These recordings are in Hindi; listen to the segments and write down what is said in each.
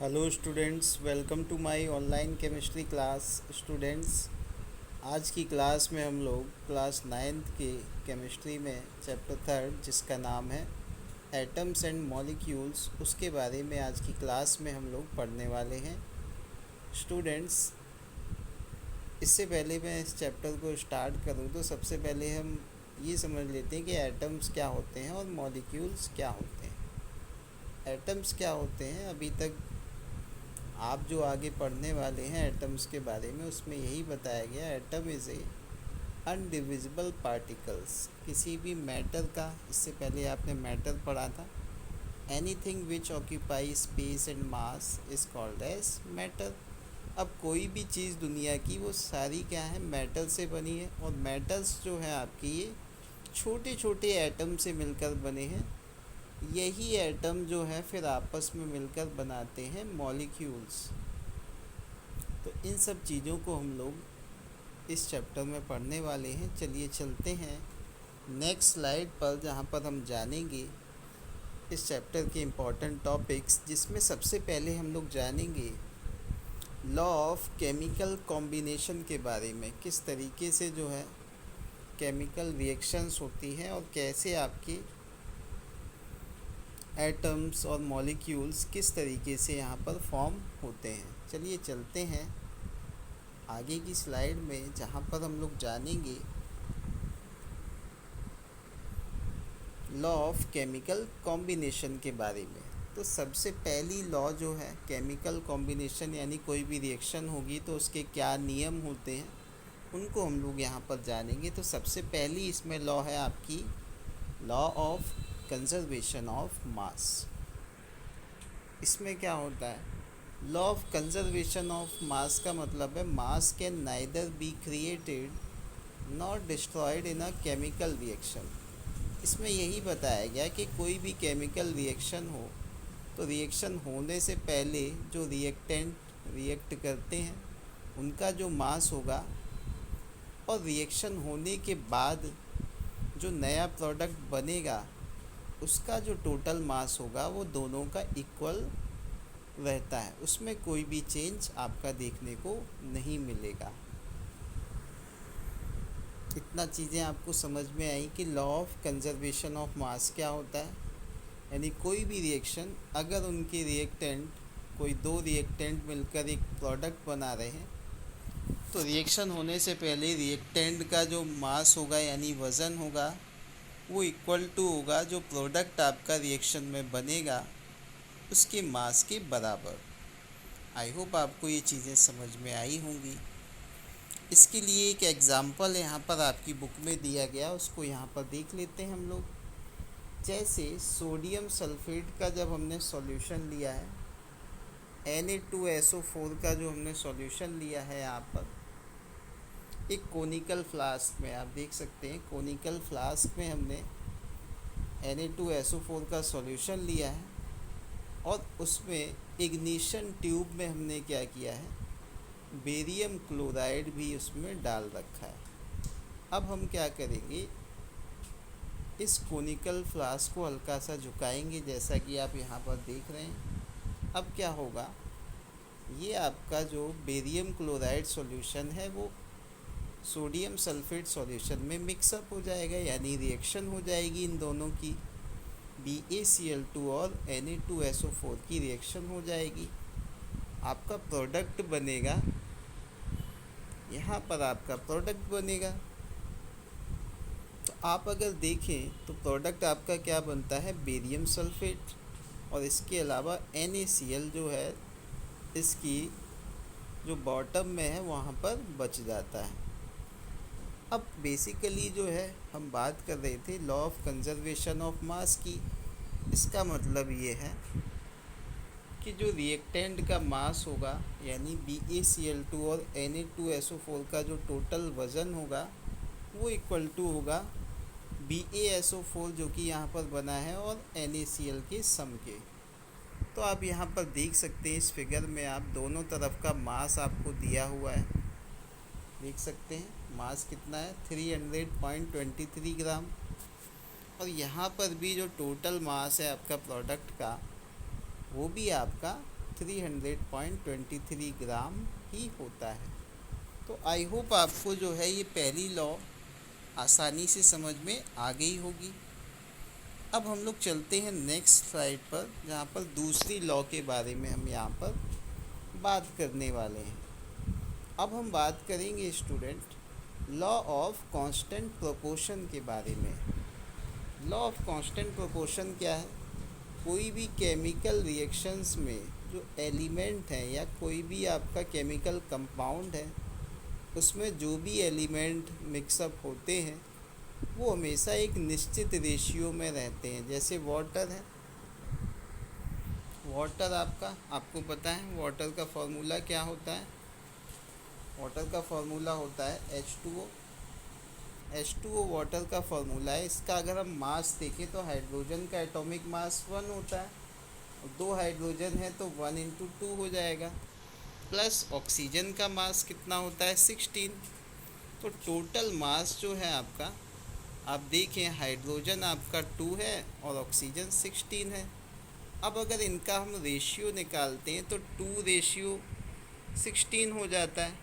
Hello students, welcome to my online chemistry class. Students, आज की क्लास में हम लोग क्लास नाइन्थ के केमिस्ट्री में चैप्टर थर्ड, जिसका नाम है एटम्स एंड मॉलिक्यूल्स, उसके बारे में आज की क्लास में हम लोग पढ़ने वाले हैं। स्टूडेंट्स, इससे पहले मैं इस चैप्टर को स्टार्ट करूँ तो सबसे पहले हम ये समझ लेते हैं कि एटम्स क्या होते हैं और मॉलिक्यूल्स क्या होते हैं। एटम्स क्या होते हैं, अभी तक आप जो आगे पढ़ने वाले हैं एटम्स के बारे में, उसमें यही बताया गया, एटम इज़ ए अनडिविजिबल पार्टिकल्स। किसी भी मैटर का, इससे पहले आपने मैटर पढ़ा था, anything which occupy space and mass is called as matter. अब कोई भी चीज़ दुनिया की, वो सारी क्या है, मैटर से बनी है। और मैटर्स जो है आपकी, ये छोटे छोटे एटम से मिलकर बने हैं। यही एटम जो है फिर आपस में मिलकर बनाते हैं मॉलिक्यूल्स। तो इन सब चीज़ों को हम लोग इस चैप्टर में पढ़ने वाले हैं। चलिए चलते हैं नेक्स्ट स्लाइड पर, जहाँ पर हम जानेंगे इस चैप्टर के इम्पॉर्टेंट टॉपिक्स, जिसमें सबसे पहले हम लोग जानेंगे लॉ ऑफ केमिकल कॉम्बिनेशन के बारे में। किस तरीके से जो है केमिकल रिएक्शंस होती हैं और कैसे आपके एटम्स और मॉलिक्यूल्स किस तरीके से यहाँ पर फॉर्म होते हैं। चलिए चलते हैं आगे की स्लाइड में, जहाँ पर हम लोग जानेंगे लॉ ऑफ केमिकल कॉम्बिनेशन के बारे में। तो सबसे पहली लॉ जो है केमिकल कॉम्बिनेशन, यानी कोई भी रिएक्शन होगी तो उसके क्या नियम होते हैं, उनको हम लोग यहाँ पर जानेंगे। तो सबसे पहली इसमें लॉ है आपकी law of conservation of mass. इसमें क्या होता है, law of conservation of mass का मतलब है मास can neither be created not destroyed in a chemical reaction. इसमें यही बताया गया कि कोई भी केमिकल रिएक्शन हो तो रिएक्शन होने से पहले जो रिएक्टेंट रिएक्ट करते हैं उनका जो मास होगा, और रिएक्शन होने के बाद जो नया प्रोडक्ट बनेगा उसका जो टोटल मास होगा, वो दोनों का इक्वल रहता है। उसमें कोई भी चेंज आपका देखने को नहीं मिलेगा। इतना चीज़ें आपको समझ में आई कि law of conservation of mass क्या होता है। यानी कोई भी रिएक्शन, अगर उनके रिएक्टेंट, कोई दो रिएक्टेंट मिलकर एक प्रोडक्ट बना रहे हैं, तो रिएक्शन होने से पहले रिएक्टेंट का जो मास होगा यानी वज़न होगा, वो इक्वल टू होगा जो प्रोडक्ट आपका रिएक्शन में बनेगा उसके मास के बराबर। आई होप आपको ये चीज़ें समझ में आई होंगी। इसके लिए एक एग्ज़ाम्पल यहाँ पर आपकी बुक में दिया गया, उसको यहाँ पर देख लेते हैं हम लोग। जैसे सोडियम सल्फेट का जब हमने सॉल्यूशन लिया है, Na2SO4 का जो हमने सॉल्यूशन लिया है यहाँ पर एक कोनिकल फ्लास्क में, आप देख सकते हैं कोनिकल फ्लास्क में हमने Na2SO4 का सॉल्यूशन लिया है, और उसमें इग्निशन ट्यूब में हमने क्या किया है, बेरियम क्लोराइड भी उसमें डाल रखा है। अब हम क्या करेंगे, इस कोनिकल फ्लास्क को हल्का सा झुकाएंगे, जैसा कि आप यहाँ पर देख रहे हैं। अब क्या होगा, ये आपका जो बेरियम क्लोराइड सॉल्यूशन है वो सोडियम सल्फेट सॉल्यूशन में मिक्सअप हो जाएगा, यानी रिएक्शन हो जाएगी इन दोनों की, BaCl2 और Na2SO4 की रिएक्शन हो जाएगी। आपका प्रोडक्ट बनेगा, यहाँ पर आपका प्रोडक्ट बनेगा। तो आप अगर देखें तो प्रोडक्ट आपका क्या बनता है, बेरियम सल्फेट, और इसके अलावा NaCl जो है इसकी जो बॉटम में है वहाँ पर बच जाता है। अब बेसिकली जो है हम बात कर रहे थे law of conservation of mass की। इसका मतलब ये है कि जो रिएक्टेंट का मास होगा, यानी BaCl2 और Na2SO4 का जो टोटल वज़न होगा, वो इक्वल टू होगा BaSO4 जो कि यहाँ पर बना है और NaCl के सम के। तो आप यहाँ पर देख सकते हैं इस फिगर में, आप दोनों तरफ का मास आपको दिया हुआ है, देख सकते हैं मास कितना है, 300.23 ग्राम। और यहाँ पर भी जो टोटल मास है आपका प्रोडक्ट का, वो भी आपका 300.23 ग्राम ही होता है। तो आई होप आपको जो है ये पहली लॉ आसानी से समझ में आ गई होगी। अब हम लोग चलते हैं नेक्स्ट स्लाइड पर, जहाँ पर दूसरी लॉ के बारे में हम यहाँ पर बात करने वाले हैं। अब हम बात करेंगे student law of constant proportion के बारे में। लॉ ऑफ कांस्टेंट प्रोपोर्शन क्या है? कोई भी केमिकल रिएक्शंस में जो एलिमेंट है या कोई भी आपका केमिकल कंपाउंड है, उसमें जो भी एलिमेंट मिक्सअप होते हैं वो हमेशा एक निश्चित रेशियो में रहते हैं। जैसे वाटर है, वाटर आपको पता है वाटर का फॉर्मूला क्या होता है? वाटर का फॉर्मूला होता है H2O। H2O वाटर का फॉर्मूला है। इसका अगर हम मास देखें तो हाइड्रोजन का एटॉमिक मास 1 होता है, और 2 हाइड्रोजन है तो 1 इंटू 2 हो जाएगा, प्लस ऑक्सीजन का मास कितना होता है 16। तो टोटल मास जो है आपका, आप देखें हाइड्रोजन आपका 2 है और ऑक्सीजन 16 है। अब अगर इनका हम रेशियो निकालते हैं तो 2:16 हो जाता है।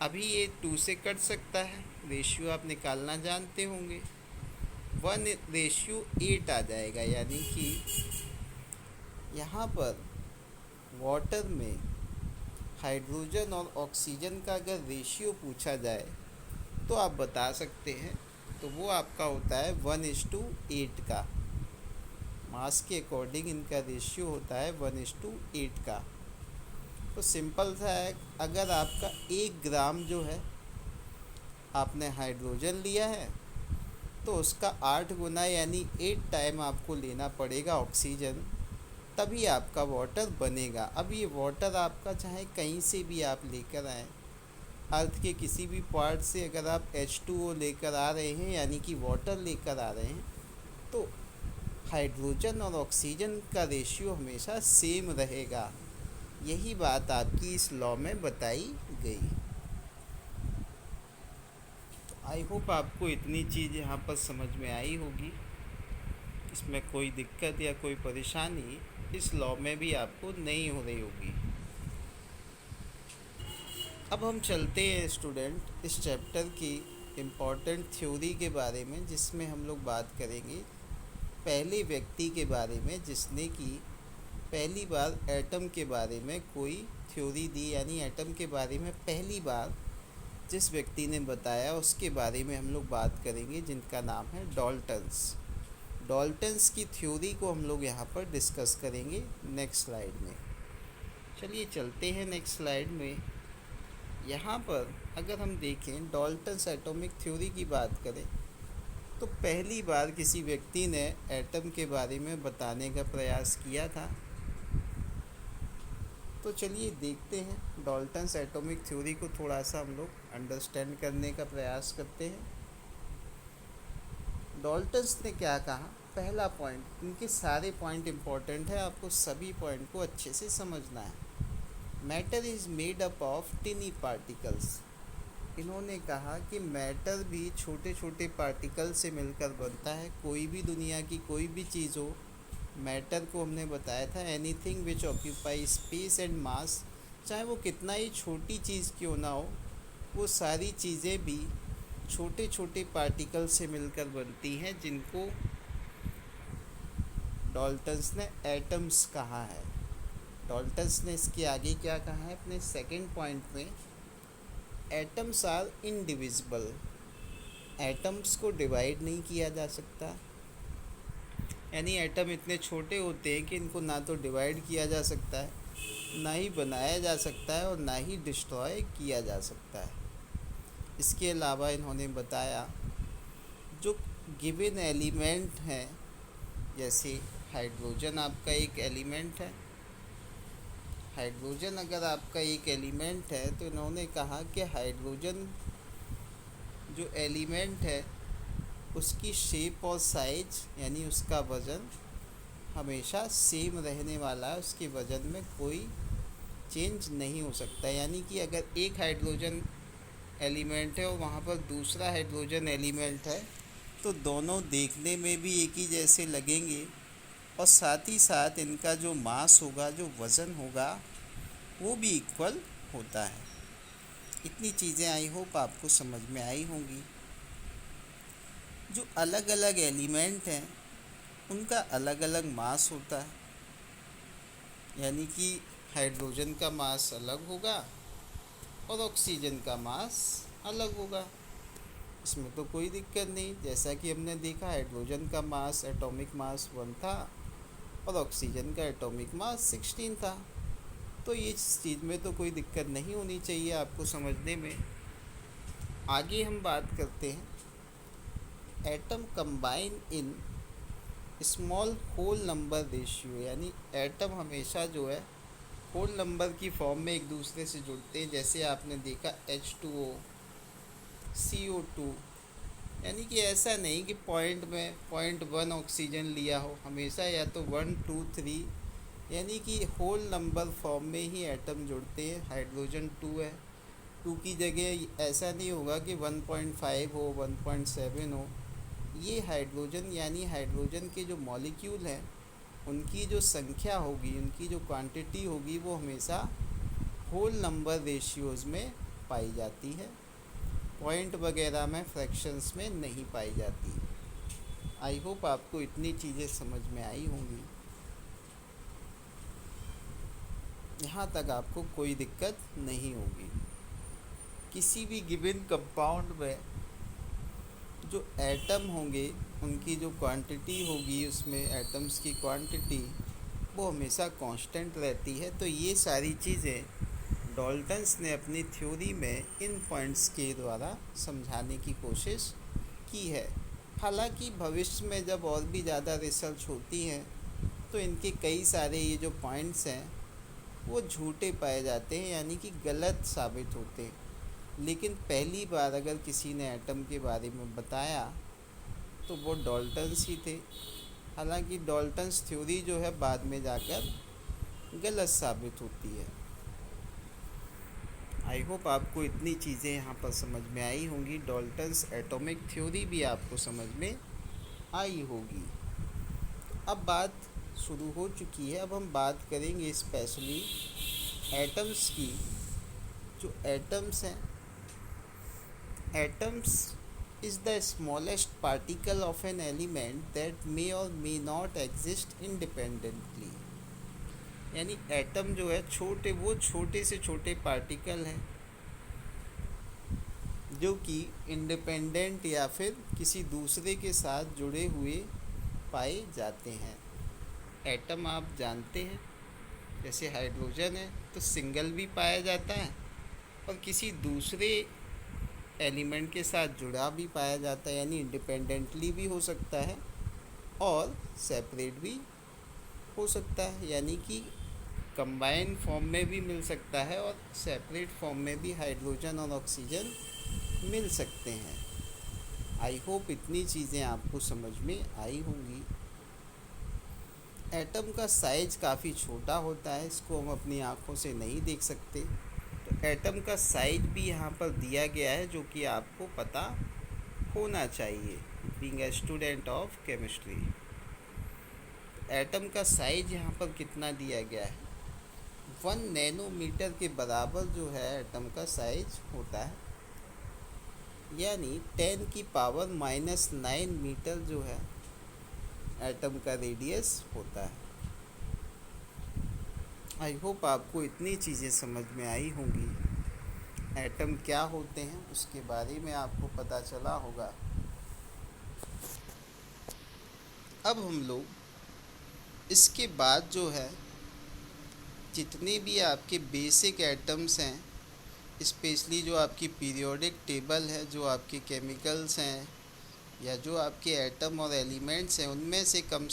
अभी ये 2 से कट सकता है, रेशियो आप निकालना जानते होंगे, 1:8 आ जाएगा। यानी कि यहाँ पर वाटर में हाइड्रोजन और ऑक्सीजन का अगर रेशियो पूछा जाए तो आप बता सकते हैं, तो वो आपका होता है 1:8 का। मास के अकॉर्डिंग इनका रेशियो होता है 1:8 का। तो सिंपल सा है, अगर आपका 1 ग्राम जो है आपने हाइड्रोजन लिया है तो उसका 8 गुना यानी 8 टाइम आपको लेना पड़ेगा ऑक्सीजन, तभी आपका वाटर बनेगा। अब ये वाटर आपका चाहे कहीं से भी आप लेकर आएँ, अर्थ के किसी भी पार्ट से अगर आप H2O लेकर आ रहे हैं यानी कि वाटर लेकर आ रहे हैं, तो हाइड्रोजन और ऑक्सीजन का रेशियो हमेशा सेम रहेगा। यही बात आपकी इस लॉ में बताई गई। तो आई होप आपको इतनी चीज़ यहाँ पर समझ में आई होगी। इसमें कोई दिक्कत या कोई परेशानी इस लॉ में भी आपको नहीं हो रही होगी। अब हम चलते हैं स्टूडेंट इस चैप्टर की इम्पॉर्टेंट थ्योरी के बारे में, जिसमें हम लोग बात करेंगे पहले व्यक्ति के बारे में जिसने कि पहली बार एटम के बारे में कोई थ्योरी दी, यानी एटम के बारे में पहली बार जिस व्यक्ति ने बताया उसके बारे में हम लोग बात करेंगे, जिनका नाम है डाल्टन्स। डाल्टन्स की थ्योरी को हम लोग यहाँ पर डिस्कस करेंगे नेक्स्ट स्लाइड में। चलिए चलते हैं नेक्स्ट स्लाइड में। यहाँ पर अगर हम देखें डाल्टन्स एटॉमिक थ्योरी की बात करें तो पहली बार किसी व्यक्ति ने एटम के बारे में बताने का प्रयास किया था। तो चलिए देखते हैं डाल्टन्स एटॉमिक थ्योरी को थोड़ा सा हम लोग अंडरस्टैंड करने का प्रयास करते हैं। डाल्टन्स ने क्या कहा? पहला पॉइंट, इनके सारे पॉइंट इम्पोर्टेंट है, आपको सभी पॉइंट को अच्छे से समझना है। Matter is made up of टिनी particles. इन्होंने कहा कि मैटर भी छोटे छोटे पार्टिकल से मिलकर बनता है। कोई भी दुनिया की कोई भी चीज़ हो, मैटर को हमने बताया था anything which occupy space and मास, चाहे वो कितना ही छोटी चीज़ क्यों ना हो, वो सारी चीज़ें भी छोटे छोटे पार्टिकल से मिलकर बनती हैं, जिनको डाल्टन्स ने एटम्स कहा है। डाल्टन्स ने इसके आगे क्या कहा है अपने सेकंड पॉइंट में? Atoms are indivisible. एटम्स को डिवाइड नहीं किया जा सकता, यानी एटम इतने छोटे होते हैं कि इनको ना तो डिवाइड किया जा सकता है, ना ही बनाया जा सकता है, और ना ही डिस्ट्रॉय किया जा सकता है। इसके अलावा इन्होंने बताया जो गिवन एलिमेंट हैं, जैसे हाइड्रोजन आपका एक एलिमेंट है, हाइड्रोजन अगर आपका एक एलिमेंट है तो इन्होंने कहा कि हाइड्रोजन जो एलिमेंट है उसकी शेप और साइज यानी उसका वज़न हमेशा सेम रहने वाला है, उसके वज़न में कोई चेंज नहीं हो सकता। यानी कि अगर एक हाइड्रोजन एलिमेंट है और वहाँ पर दूसरा हाइड्रोजन एलिमेंट है तो दोनों देखने में भी एक ही जैसे लगेंगे, और साथ ही साथ इनका जो मास होगा, जो वज़न होगा, वो भी इक्वल होता है। इतनी चीज़ें आई होप आपको समझ में आई होंगी। जो अलग अलग एलिमेंट हैं उनका अलग अलग मास होता है, यानी कि हाइड्रोजन का मास अलग होगा और ऑक्सीजन का मास अलग होगा। इसमें तो कोई दिक्कत नहीं। जैसा कि हमने देखा, हाइड्रोजन का मास, एटॉमिक मास 1 था और ऑक्सीजन का एटॉमिक मास 16 था। तो ये चीज़ में तो कोई दिक्कत नहीं होनी चाहिए आपको समझने में। आगे हम बात करते हैं atom combine in small whole number ratio, यानी एटम हमेशा जो है होल नंबर की फॉर्म में एक दूसरे से जुड़ते हैं। जैसे आपने देखा H2O, CO2, यानी कि ऐसा नहीं कि पॉइंट में 0.1 ऑक्सीजन लिया हो, हमेशा या तो 1, 2, 3, यानी कि होल नंबर फॉर्म में ही एटम जुड़ते हैं। हाइड्रोजन 2 है, 2 की जगह ऐसा नहीं होगा कि 1.5 हो, 1.7 हो। ये हाइड्रोजन, यानी हाइड्रोजन के जो मॉलिक्यूल हैं उनकी जो संख्या होगी, उनकी जो क्वांटिटी होगी, वो हमेशा होल नंबर रेशियोज़ में पाई जाती है, पॉइंट वगैरह में, फ्रैक्शंस में नहीं पाई जाती। आई होप आपको इतनी चीज़ें समझ में आई होंगी। यहाँ तक आपको कोई दिक्कत नहीं होगी। किसी भी गिवन कंपाउंड में जो एटम होंगे उनकी जो क्वांटिटी होगी, उसमें एटम्स की क्वांटिटी वो हमेशा कांस्टेंट रहती है। तो ये सारी चीज़ें डाल्टन्स ने अपनी थ्योरी में इन पॉइंट्स के द्वारा समझाने की कोशिश की है। हालांकि भविष्य में जब और भी ज़्यादा रिसर्च होती हैं तो इनके कई सारे ये जो पॉइंट्स हैं वो झूठे पाए जाते हैं, यानी कि गलत साबित होते हैं। लेकिन पहली बार अगर किसी ने एटम के बारे में बताया तो वो डाल्टन्स ही थे। हालांकि डाल्टन्स थ्योरी जो है बाद में जाकर गलत साबित होती है। आई होप आपको इतनी चीज़ें यहाँ पर समझ में आई होंगी। डाल्टन्स एटॉमिक थ्योरी भी आपको समझ में आई होगी। अब बात शुरू हो चुकी है। अब हम बात करेंगे स्पेशली एटम्स की। जो एटम्स हैं, atoms is the smallest particle of an element that may or may not exist independently। यानी एटम जो है वो छोटे से छोटे पार्टिकल हैं जो कि इंडिपेंडेंट या फिर किसी दूसरे के साथ जुड़े हुए पाए जाते हैं। एटम आप जानते हैं, जैसे हाइड्रोजन है तो सिंगल भी पाया जाता है और किसी दूसरे एलिमेंट के साथ जुड़ा भी पाया जाता है, यानी इंडिपेंडेंटली भी हो सकता है और सेपरेट भी हो सकता है, यानी कि कंबाइन फॉर्म में भी मिल सकता है और सेपरेट फॉर्म में भी हाइड्रोजन और ऑक्सीजन मिल सकते हैं। आई होप इतनी चीज़ें आपको समझ में आई होंगी। एटम का साइज काफ़ी छोटा होता है, इसको हम अपनी आँखों से नहीं देख सकते। तो एटम का साइज भी यहाँ पर दिया गया है, जो कि आपको पता होना चाहिए being a student of chemistry. Atom का साइज यहाँ पर कितना दिया गया है, 1 नैनोमीटर के बराबर जो है एटम का साइज होता है, यानी 10 की पावर -9 मीटर जो है एटम का रेडियस होता है। आई होप आपको इतनी चीज़ें समझ में आई होंगी। एटम क्या होते हैं उसके बारे में आपको पता चला होगा। अब हम लोग इसके बाद जो है जितने भी आपके बेसिक एटम्स हैं, स्पेशली जो आपकी पीरियोडिक टेबल है, जो आपके केमिकल्स हैं या जो आपके एटम और एलिमेंट्स हैं, उनमें से कम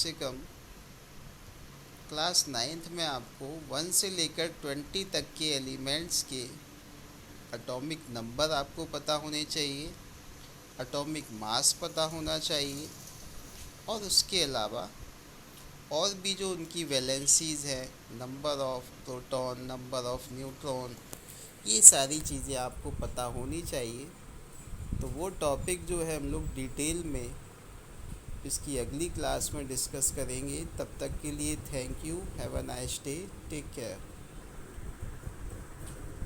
क्लास 9th में आपको 1 से लेकर 20 तक के एलिमेंट्स के एटॉमिक नंबर आपको पता होने चाहिए, एटॉमिक मास पता होना चाहिए और उसके अलावा और भी जो उनकी वैलेंसीज़ हैं, number of proton, number of neutron, ये सारी चीज़ें आपको पता होनी चाहिए। तो वो टॉपिक जो है हम लोग डिटेल में इसकी अगली क्लास में डिस्कस करेंगे। तब तक के लिए thank you, have a nice day, take care.